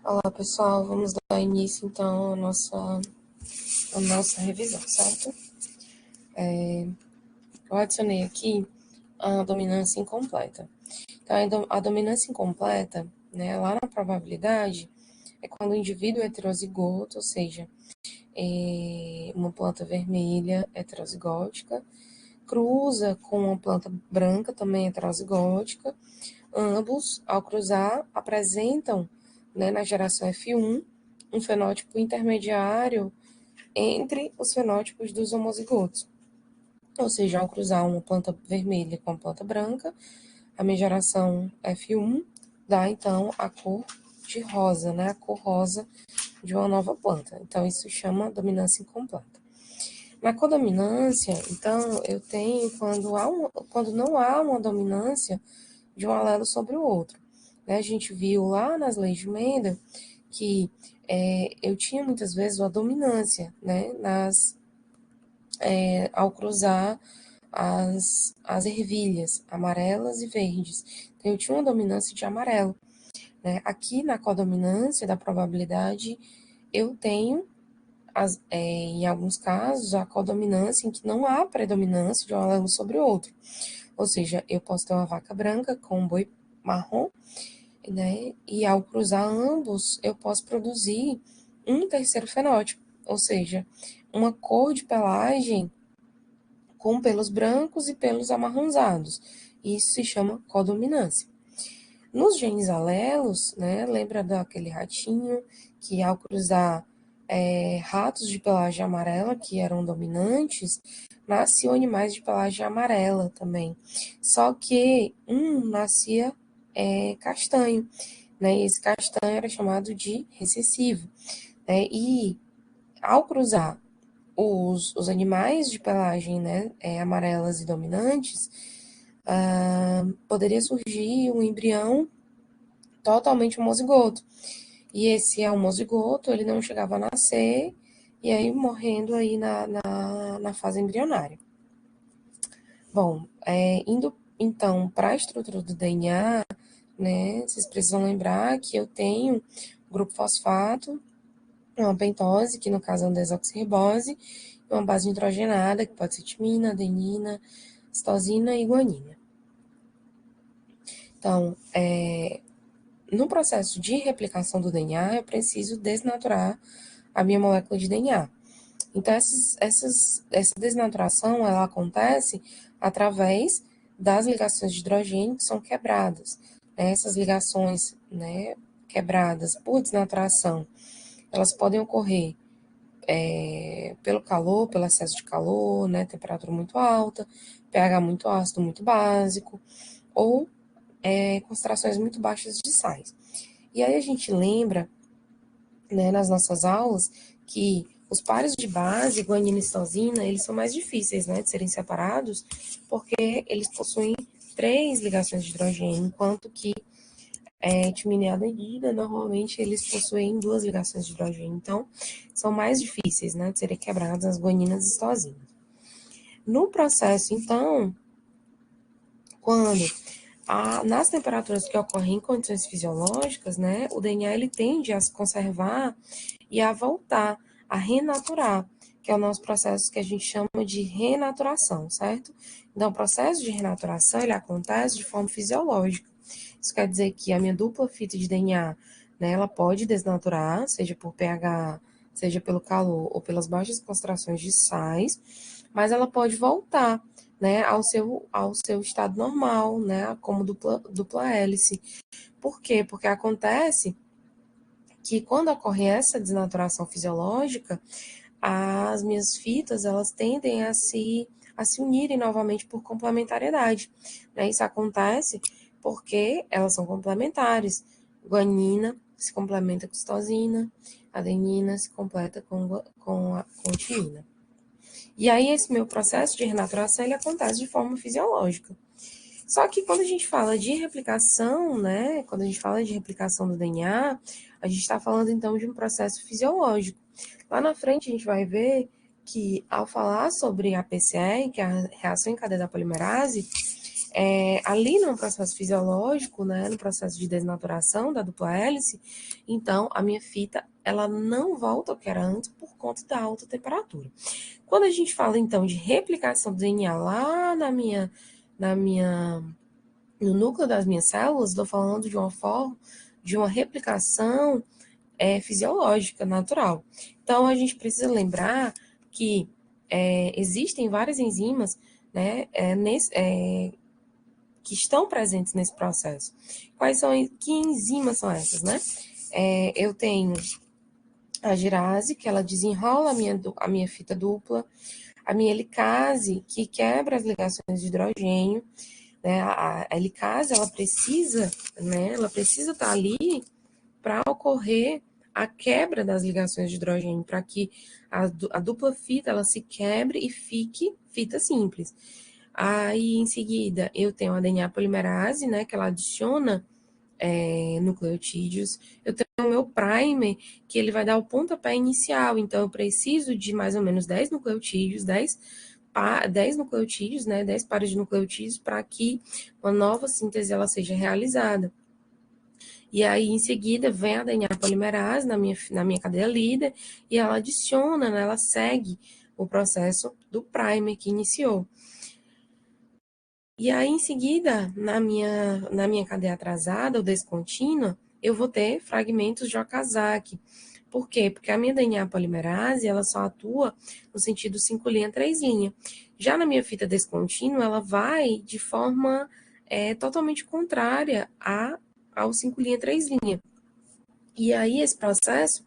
Olá, pessoal, vamos dar início, então, à nossa revisão, certo? Eu adicionei aqui a dominância incompleta. Então, a dominância incompleta, né, lá na probabilidade, é quando o indivíduo é heterozigoto, ou seja, uma planta vermelha heterozigótica, cruza com uma planta branca também heterozigótica, ambos, ao cruzar, apresentam, né, na geração F1, um fenótipo intermediário entre os fenótipos dos homozigotos. Ou seja, ao cruzar uma planta vermelha com a planta branca, a minha geração F1 dá, então, a cor de rosa, né? A cor rosa de uma nova planta. Então, isso chama dominância incompleta. Na codominância, então, eu tenho quando não há uma dominância de um alelo sobre o outro. Né? A gente viu lá nas leis de Mendel que eu tinha muitas vezes uma dominância, né, ao cruzar as ervilhas amarelas e verdes. Então, eu tinha uma dominância de amarelo. Né? Aqui na codominância da probabilidade, eu tenho, em alguns casos, a codominância em que não há predominância de um alelo sobre o outro. Ou seja, eu posso ter uma vaca branca com um boi marrom, né? E ao cruzar ambos, eu posso produzir um terceiro fenótipo, ou seja, uma cor de pelagem com pelos brancos e pelos amarronzados. Isso se chama codominância. Nos genes alelos, né, lembra daquele ratinho que ao cruzar ratos de pelagem amarela, que eram dominantes, nasciam animais de pelagem amarela também. Só que um nascia castanho, né, e esse castanho era chamado de recessivo. Né, e ao cruzar os animais de pelagem, né, amarelas e dominantes, poderia surgir um embrião totalmente homozigoto. E esse homozigoto, ele não chegava a nascer, e aí morrendo aí na fase embrionária. Bom, indo então para a estrutura do DNA, né, vocês precisam lembrar que eu tenho grupo fosfato, uma pentose, que no caso é uma desoxirribose, e uma base nitrogenada, que pode ser timina, adenina, citosina e guanina. Então, no processo de replicação do DNA, eu preciso desnaturar a minha molécula de DNA. Então, essa desnaturação, ela acontece através das ligações de hidrogênio que são quebradas. Né? Essas ligações, né, quebradas por desnaturação, elas podem ocorrer pelo calor, pelo excesso de calor, né, temperatura muito alta, pH muito ácido, muito básico, ou concentrações muito baixas de sais. E aí a gente lembra, né, nas nossas aulas, que os pares de base, guanina e citosina, eles são mais difíceis, né, de serem separados, porque eles possuem 3 ligações de hidrogênio, enquanto que timina e adenina, normalmente eles possuem 2 ligações de hidrogênio. Então, são mais difíceis, né, de serem quebradas as guaninas e citosinas. No processo, então, quando nas temperaturas que ocorrem em condições fisiológicas, né, o DNA ele tende a se conservar e a voltar, a renaturar, que é o nosso processo que a gente chama de renaturação, certo? Então, o processo de renaturação, ele acontece de forma fisiológica. Isso quer dizer que a minha dupla fita de DNA, né, ela pode desnaturar, seja por pH, seja pelo calor ou pelas baixas concentrações de sais, mas ela pode voltar, né, ao seu estado normal, né, como dupla hélice. Por quê? Porque acontece que quando ocorre essa desnaturação fisiológica, as minhas fitas, elas tendem a se unirem novamente por complementariedade. Né? Isso acontece porque elas são complementares. Guanina se complementa com citosina, adenina se completa com timina. E aí esse meu processo de renaturação, ele acontece de forma fisiológica. Só que quando a gente fala de replicação, né, quando a gente fala de replicação do DNA, a gente está falando então de um processo fisiológico. Lá na frente a gente vai ver que ao falar sobre a PCR, que é a reação em cadeia da polimerase, ali no processo fisiológico, né, no processo de desnaturação da dupla hélice, então a minha fita ela não volta ao que era antes por conta da alta temperatura. Quando a gente fala então de replicação do DNA lá no núcleo das minhas células, estou falando de uma forma de uma replicação fisiológica, natural. Então a gente precisa lembrar que existem várias enzimas, né, que estão presentes nesse processo. Que enzimas são essas, né? Eu tenho a girase, que ela desenrola a minha fita dupla, a minha helicase, que quebra as ligações de hidrogênio, né? A helicase, ela precisa, né? Ela precisa estar ali para ocorrer a quebra das ligações de hidrogênio, para que a dupla fita ela se quebre e fique fita simples. Aí, em seguida, eu tenho a DNA polimerase, né, que ela adiciona nucleotídeos. Eu tenho o meu primer, que ele vai dar o pontapé inicial. Então, eu preciso de mais ou menos 10 nucleotídeos, 10 nucleotídeos, né, 10 pares de nucleotídeos, para que uma nova síntese ela seja realizada. E aí, em seguida, vem a DNA polimerase na minha cadeia líder, e ela adiciona, né, ela segue o processo do primer que iniciou. E aí, em seguida, na minha cadeia atrasada ou descontínua, eu vou ter fragmentos de Okazaki. Por quê? Porque a minha DNA polimerase, ela só atua no sentido 5' 3'. Já na minha fita descontínua, ela vai de forma totalmente contrária ao 5' 3'. E aí, esse processo,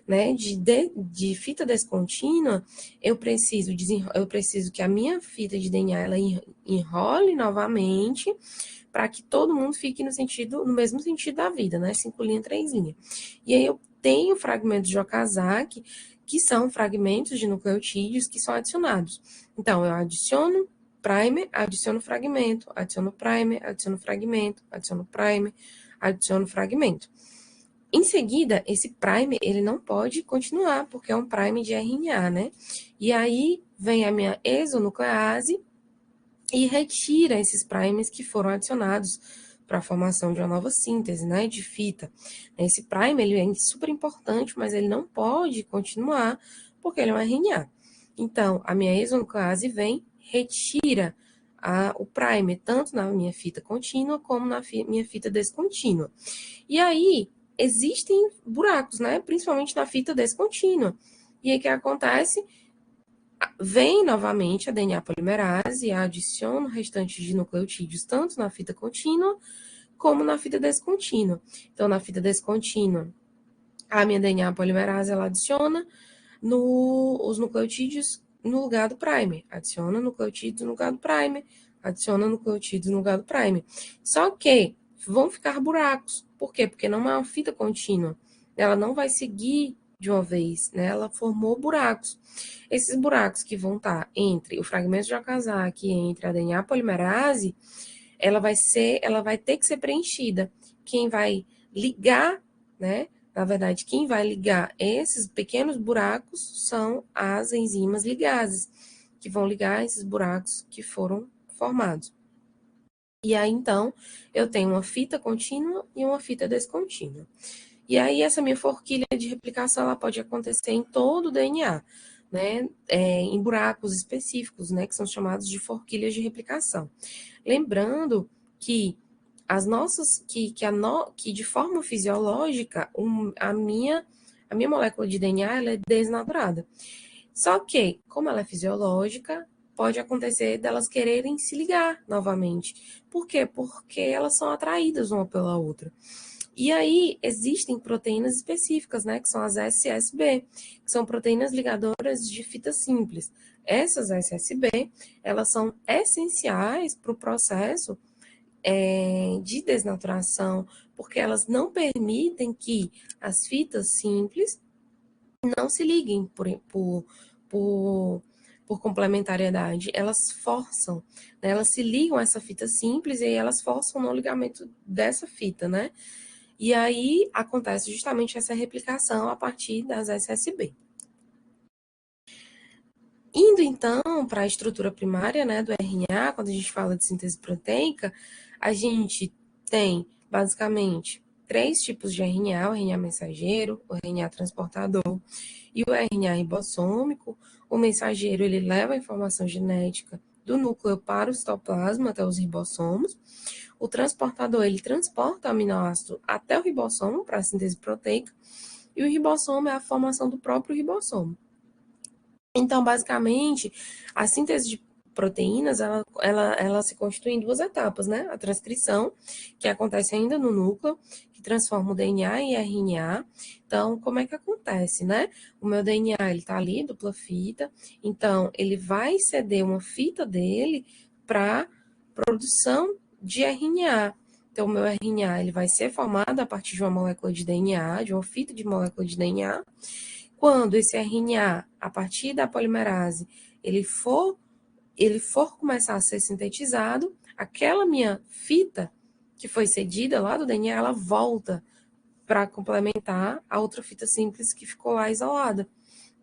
né, de fita descontínua, eu preciso que a minha fita de DNA ela enrole novamente para que todo mundo fique no mesmo sentido da vida, né? 5', 3'. E aí eu tenho fragmentos de Okazaki, que são fragmentos de nucleotídeos que são adicionados. Então, eu adiciono primer, adiciono fragmento, adiciono primer, adiciono fragmento, adiciono primer, adiciono fragmento. Em seguida, esse primer, ele não pode continuar, porque é um primer de RNA, né? E aí vem a minha exonuclease e retira esses primers que foram adicionados para a formação de uma nova síntese, né, de fita. Esse primer, ele é super importante, mas ele não pode continuar, porque ele é um RNA. Então, a minha exonuclease vem, retira o primer, tanto na minha fita contínua, como na minha fita descontínua. E aí, existem buracos, né? Principalmente na fita descontínua. E aí, o que acontece? Vem novamente a DNA polimerase e adiciona o restante de nucleotídeos, tanto na fita contínua, como na fita descontínua. Então, na fita descontínua, a minha DNA polimerase, ela adiciona os nucleotídeos no lugar do primer. Adiciona nucleotídeos no lugar do primer. Adiciona nucleotídeos no lugar do primer. Só que vão ficar buracos. Por quê? Porque não é uma fita contínua. Ela não vai seguir de uma vez, né? Ela formou buracos. Esses buracos que vão estar entre o fragmento de Okazaki e entre a DNA polimerase, ela vai ter que ser preenchida. Quem vai ligar, né? Na verdade, quem vai ligar esses pequenos buracos são as enzimas ligases, que vão ligar esses buracos que foram formados. E aí, então, eu tenho uma fita contínua e uma fita descontínua. E aí, essa minha forquilha de replicação, ela pode acontecer em todo o DNA, né? Em buracos específicos, né? Que são chamados de forquilhas de replicação. Lembrando que que de forma fisiológica, a minha molécula de DNA ela é desnaturada. Só que, como ela é fisiológica, pode acontecer delas quererem se ligar novamente. Por quê? Porque elas são atraídas uma pela outra. E aí, existem proteínas específicas, né, que são as SSB, que são proteínas ligadoras de fita simples. Essas SSB, elas são essenciais para o processo de desnaturação, porque elas não permitem que as fitas simples não se liguem por, por complementariedade. Elas forçam, né? Elas se ligam a essa fita simples e aí elas forçam no ligamento dessa fita, né? E aí acontece justamente essa replicação a partir das SSB. Indo, então, para a estrutura primária, né, do RNA, quando a gente fala de síntese proteica, a gente tem, basicamente, 3 tipos de RNA, o RNA mensageiro, o RNA transportador e o RNA ribossômico. O mensageiro, ele leva a informação genética do núcleo para o citoplasma, até os ribossomos. O transportador, ele transporta o aminoácido até o ribossomo para a síntese proteica. E o ribossomo é a formação do próprio ribossomo. Então, basicamente, a síntese de proteínas, ela se constitui em 2 etapas, né? A transcrição, que acontece ainda no núcleo, que transforma o DNA em RNA. Então, como é que acontece, né? O meu DNA, ele tá ali, dupla fita, então, ele vai ceder uma fita dele para produção de RNA. Então, o meu RNA, ele vai ser formado a partir de uma molécula de DNA, de uma fita de molécula de DNA. Quando esse RNA, a partir da polimerase, ele for começar a ser sintetizado, aquela minha fita que foi cedida lá do DNA, ela volta para complementar a outra fita simples que ficou lá isolada.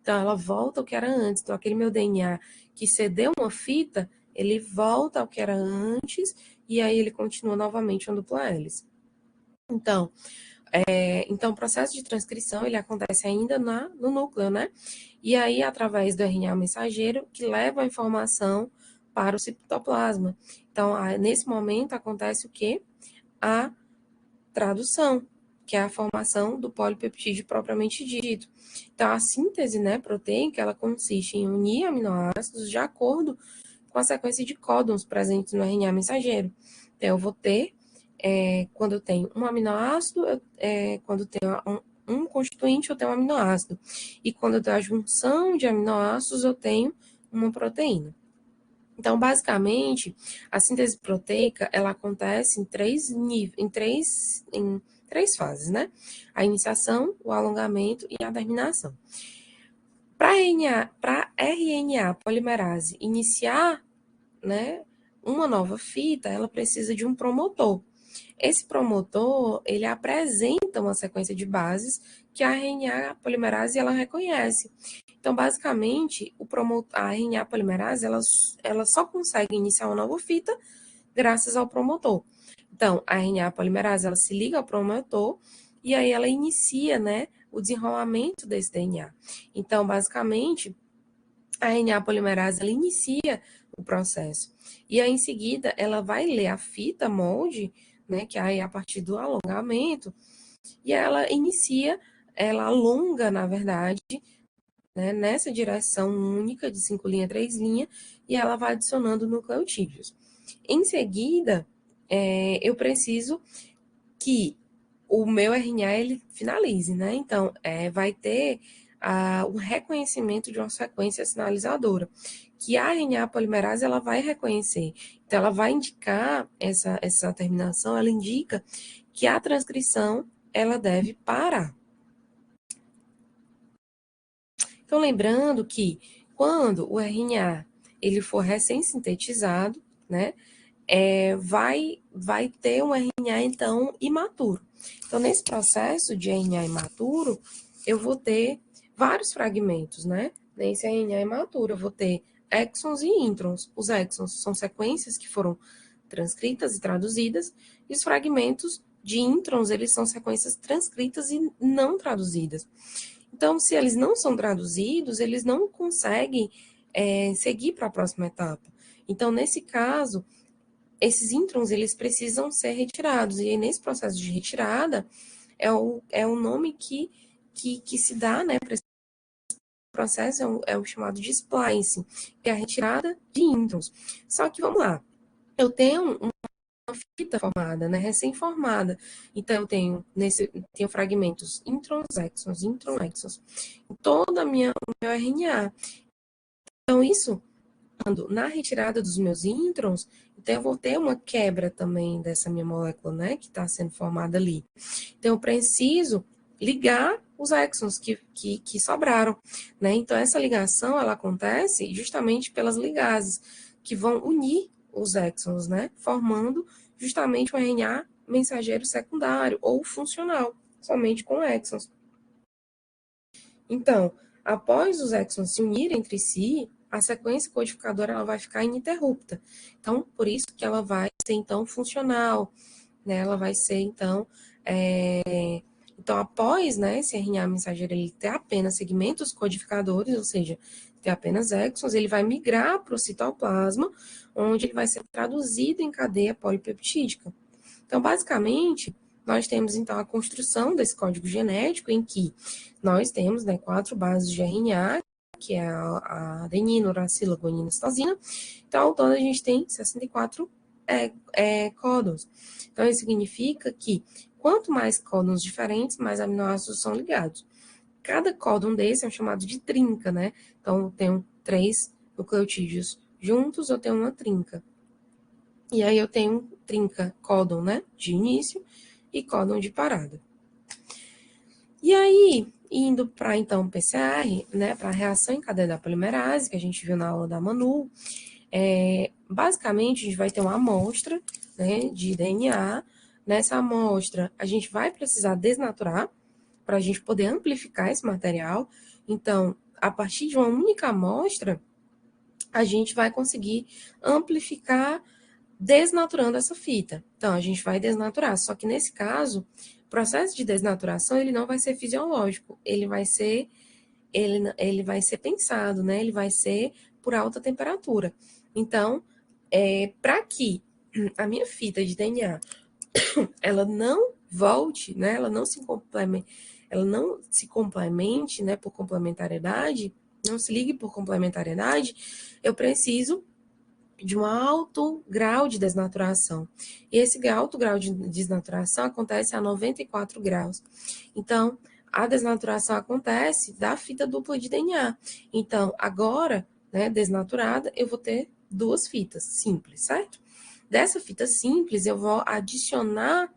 Então, ela volta ao que era antes. Então, aquele meu DNA que cedeu uma fita, ele volta ao que era antes, e aí ele continua novamente uma dupla hélice. Então, o processo de transcrição, ele acontece ainda no núcleo, né? E aí, através do RNA mensageiro, que leva a informação para o citoplasma. Então, nesse momento, acontece o quê? A tradução, que é a formação do polipeptídeo propriamente dito. Então, a síntese, né, proteica, ela consiste em unir aminoácidos de acordo com a sequência de códons presentes no RNA mensageiro. Então, eu vou ter, quando eu tenho um aminoácido, quando eu tenho um constituinte, eu tenho um aminoácido. E quando eu tenho a junção de aminoácidos, eu tenho uma proteína. Então, basicamente, a síntese proteica, ela acontece em três fases, né? A iniciação, o alongamento e a terminação. Para RNA polimerase iniciar, né, uma nova fita, ela precisa de um promotor. Esse promotor, ele apresenta uma sequência de bases que a RNA polimerase ela reconhece. Então, basicamente, a RNA polimerase ela só consegue iniciar uma nova fita graças ao promotor. Então, a RNA polimerase ela se liga ao promotor e aí ela inicia, né, o desenrolamento desse DNA. Então, basicamente, a RNA polimerase ela inicia o processo. E aí, em seguida, ela vai ler a fita molde, né, que aí é a partir do alongamento, e ela ela alonga, na verdade, né, nessa direção única de 5' 3', e ela vai adicionando nucleotídeos. Em seguida, eu preciso que o meu RNA ele finalize, né? Então, vai ter o reconhecimento de uma sequência sinalizadora, que a RNA polimerase ela vai reconhecer. Então, ela vai indicar essa terminação, ela indica que a transcrição ela deve parar. Então, lembrando que quando o RNA ele for recém-sintetizado, né, vai ter um RNA, então, imaturo. Então, nesse processo de RNA imaturo, eu vou ter vários fragmentos, né? Nesse RNA imaturo, eu vou ter exons e introns. Os exons são sequências que foram transcritas e traduzidas, e os fragmentos de introns, eles são sequências transcritas e não traduzidas. Então, se eles não são traduzidos, eles não conseguem seguir para a próxima etapa. Então, nesse caso, esses introns, eles precisam ser retirados. E aí, nesse processo de retirada, é o nome que se dá, né, para esse processo, é o chamado de splicing, que é a retirada de introns. Só que, vamos lá, eu tenho uma fita formada, né, recém-formada. Então, eu tenho fragmentos introns, exons, intron, exons, em toda o meu RNA. Então, isso, na retirada dos meus introns, então eu vou ter uma quebra também dessa minha molécula, né, que está sendo formada ali. Então, eu preciso ligar os exons que sobraram, né? Então, essa ligação, ela acontece justamente pelas ligases, que vão unir os exons, né, formando justamente o RNA mensageiro secundário ou funcional, somente com exons. Então, após os exons se unirem entre si, a sequência codificadora ela vai ficar ininterrupta. Então, por isso que ela vai ser, então, funcional, né? Ela vai ser, então, então após, né, esse RNA mensageiro ele ter apenas segmentos codificadores, ou seja, ter apenas exons, ele vai migrar para o citoplasma, onde ele vai ser traduzido em cadeia polipeptídica. Então, basicamente, nós temos, então, a construção desse código genético em que nós temos, né, 4 bases de RNA, que é a adenina, uracila, guanina, citosina. Então, ao todo, a gente tem 64 códons. Então, isso significa que quanto mais códons diferentes, mais aminoácidos são ligados. Cada códon desse é chamado de trinca, né? Então, eu tenho 3 nucleotídeos juntos, eu tenho uma trinca. E aí eu tenho trinca códon, né, de início e códon de parada. E aí, indo para, então, PCR, né, para a reação em cadeia da polimerase, que a gente viu na aula da Manu, basicamente a gente vai ter uma amostra, né, de DNA. Nessa amostra, a gente vai precisar desnaturar para a gente poder amplificar esse material. Então, a partir de uma única amostra, a gente vai conseguir amplificar desnaturando essa fita. Então, a gente vai desnaturar. Só que nesse caso, o processo de desnaturação ele não vai ser fisiológico, ele vai ser pensado, né? Ele vai ser por alta temperatura. Então, para que a minha fita de DNA ela não volte, né? Ela não se complemente, né? Por complementariedade, não se ligue por complementariedade, eu preciso de um alto grau de desnaturação. E esse alto grau de desnaturação acontece a 94 graus. Então, a desnaturação acontece da fita dupla de DNA. Então, agora, né, desnaturada, eu vou ter 2 fitas simples, certo? Dessa fita simples, eu vou adicionar,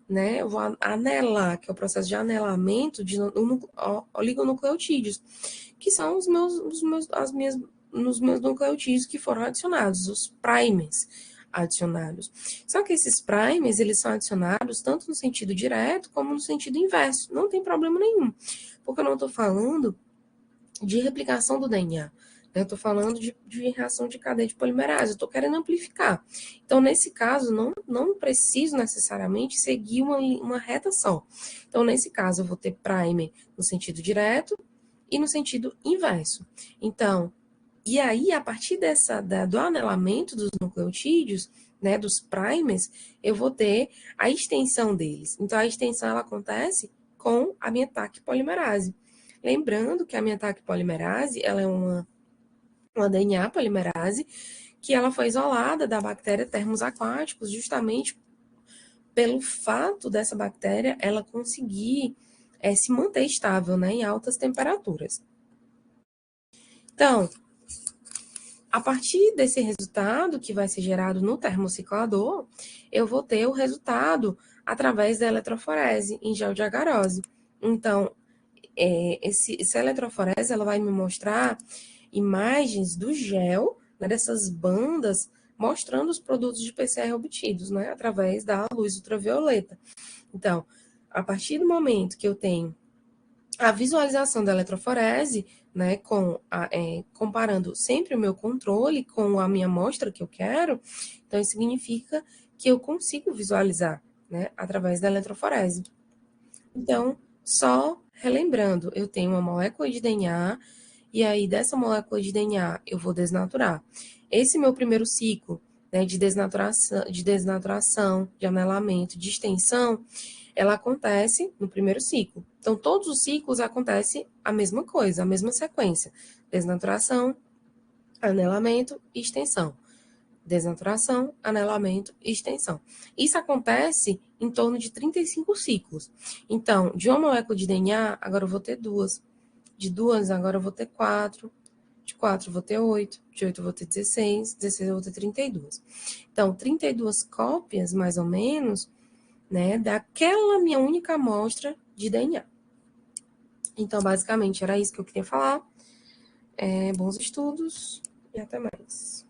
né, eu vou anelar, que é o processo de anelamento de oligonucleotídeos, que são nos meus nucleotídeos que foram adicionados, os primers adicionados. Só que esses primers, eles são adicionados tanto no sentido direto como no sentido inverso. Não tem problema nenhum, porque eu não estou falando de replicação do DNA. Eu estou falando de reação de cadeia de polimerase, eu estou querendo amplificar. Então, nesse caso, não preciso necessariamente seguir uma reta só. Então, nesse caso, eu vou ter primer no sentido direto e no sentido inverso. Então, e aí, a partir do anelamento dos nucleotídeos, né, dos primers, eu vou ter a extensão deles. Então, a extensão ela acontece com a minha TAC polimerase. Lembrando que a minha TAC polimerase ela é uma DNA polimerase que ela foi isolada da bactéria termos aquáticos justamente pelo fato dessa bactéria ela conseguir se manter estável, né, em altas temperaturas. Então, a partir desse resultado que vai ser gerado no termociclador, eu vou ter o resultado através da eletroforese em gel de agarose. Então, essa eletroforese ela vai me mostrar imagens do gel, né, dessas bandas, mostrando os produtos de PCR obtidos, né, através da luz ultravioleta. Então, a partir do momento que eu tenho a visualização da eletroforese, né, comparando sempre o meu controle com a minha amostra que eu quero, então isso significa que eu consigo visualizar, né, através da eletroforese. Então, só relembrando, eu tenho uma molécula de DNA, e aí dessa molécula de DNA eu vou desnaturar. Esse meu primeiro ciclo, né, de desnaturação, de anelamento, de extensão, ela acontece no primeiro ciclo. Então, todos os ciclos acontecem a mesma coisa, a mesma sequência. Desnaturação, anelamento e extensão. Desnaturação, anelamento e extensão. Isso acontece em torno de 35 ciclos. Então, de uma molécula de DNA, agora eu vou ter 2. De 2, agora eu vou ter 4. De 4 eu vou ter 8. De 8 eu vou ter 16. 16 eu vou ter 32. Então, 32 cópias, mais ou menos, né, daquela minha única amostra de DNA. Então, basicamente, era isso que eu queria falar. Bons estudos e até mais.